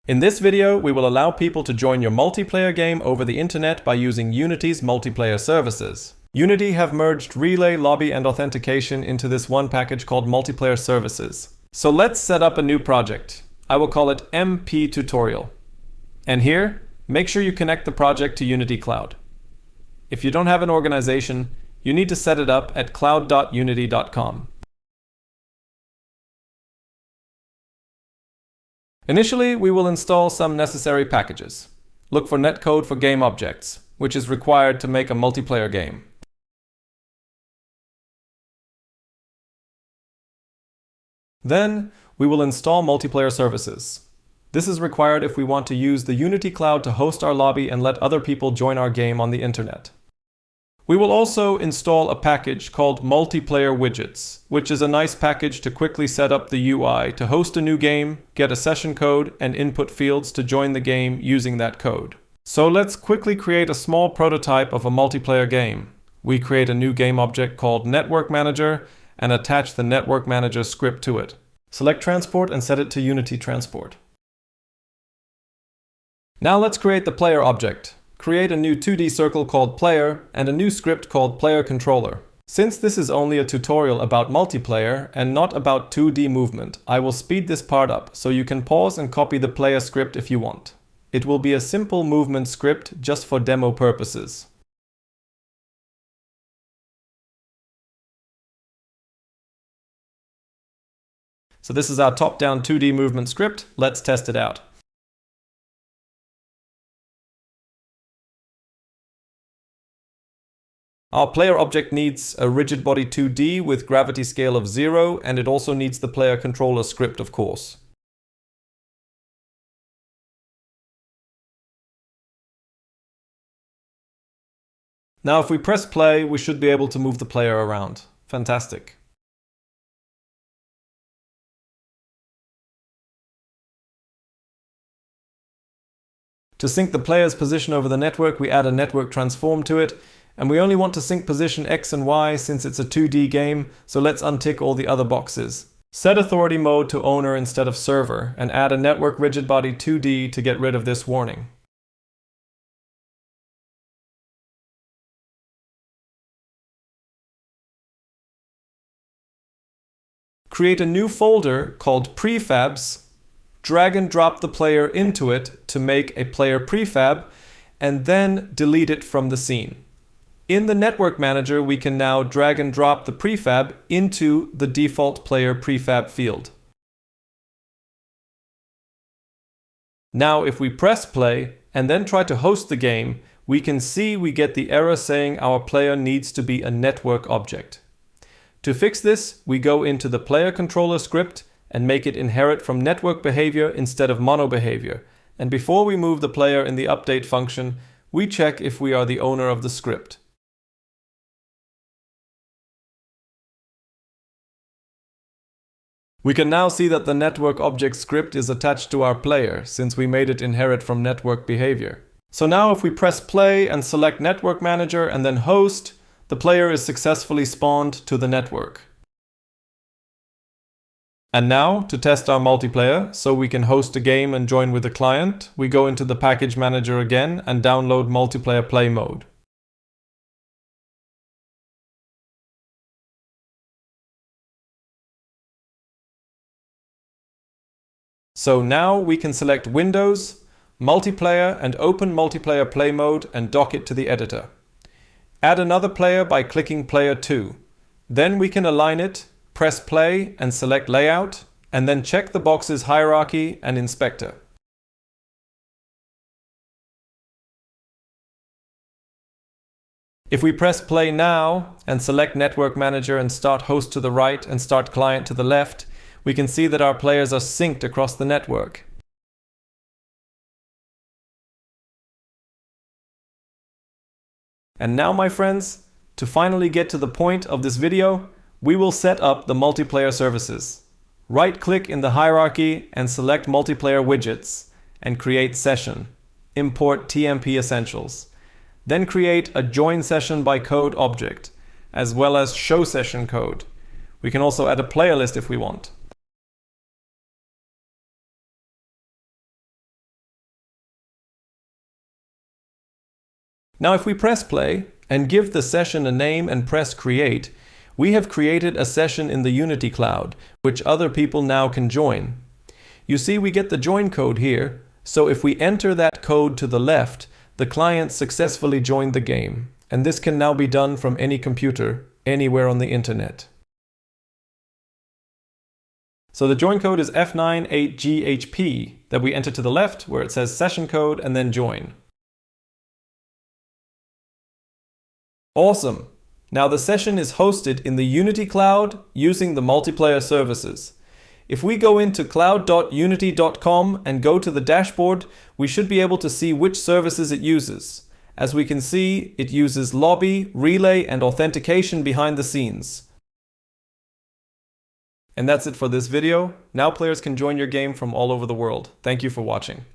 In this video, we will allow people to join your multiplayer game over the internet by using Unity's multiplayer services. Unity have merged Relay, Lobby, and Authentication into this one package called Multiplayer Services. So let's set up a new project. I will call it MP Tutorial. And here, make sure you connect the project to Unity Cloud. If you don't have an organization, you need to set it up at cloud.unity.com. Initially, we will install some necessary packages. Look for netcode for game objects, which is required to make a multiplayer game. Then, we will install multiplayer services. This is required if we want to use the Unity Cloud to host our lobby and let other people join our game on the internet. We will also install a package called Multiplayer Widgets, which is a nice package to quickly set up the UI to host a new game, get a session code, and input fields to join the game using that code. So let's quickly create a small prototype of a multiplayer game. We create a new game object called Network Manager and attach the Network Manager script to it. Select Transport and set it to Unity Transport. Now let's create the player object. Create a new 2D circle called Player and a new script called Player Controller. Since this is only a tutorial about multiplayer and not about 2D movement, I will speed this part up so you can pause and copy the player script if you want. It will be a simple movement script just for demo purposes. So this is our top-down 2D movement script. Let's test it out. Our player object needs a rigid body 2D with gravity scale of 0, and it also needs the player controller script, of course. Now if we press play, we should be able to move the player around. Fantastic. To sync the player's position over the network, we add a network transform to it. And we only want to sync position X and Y since it's a 2D game, so let's untick all the other boxes. Set authority mode to owner instead of server, and add a network rigid body 2D to get rid of this warning. Create a new folder called Prefabs, drag and drop the player into it to make a player prefab, and then delete it from the scene. In the Network Manager, we can now drag and drop the prefab into the default player prefab field. Now, if we press play and then try to host the game, we can see we get the error saying our player needs to be a network object. To fix this, we go into the player controller script and make it inherit from network behavior instead of mono behavior. And before we move the player in the update function, we check if we are the owner of the script. We can now see that the network object script is attached to our player, since we made it inherit from network behavior. So now if we press play and select Network Manager and then host, the player is successfully spawned to the network. And now, to test our multiplayer, so we can host a game and join with a client, we go into the Package Manager again and download Multiplayer Play Mode. So now we can select Windows, Multiplayer, and open Multiplayer Play Mode and dock it to the editor. Add another player by clicking Player 2. Then we can align it, press play and select Layout, and then check the boxes Hierarchy and Inspector. If we press play now and select Network Manager and start host to the right and start client to the left, we can see that our players are synced across the network. And now, my friends, to finally get to the point of this video, we will set up the multiplayer services. Right-click in the hierarchy and select Multiplayer Widgets and create Session. Import TMP Essentials. Then create a Join Session by Code object, as well as Show Session code. We can also add a player list if we want. Now if we press play and give the session a name and press create, we have created a session in the Unity Cloud, which other people now can join. You see we get the join code here, so if we enter that code to the left, the client successfully joined the game, and this can now be done from any computer, anywhere on the internet. So the join code is F98GHP that we enter to the left where it says session code and then join. Awesome! Now the session is hosted in the Unity Cloud using the multiplayer services. If we go into cloud.unity.com and go to the dashboard, we should be able to see which services it uses. As we can see, it uses Lobby, Relay, and Authentication behind the scenes. And that's it for this video. Now players can join your game from all over the world. Thank you for watching.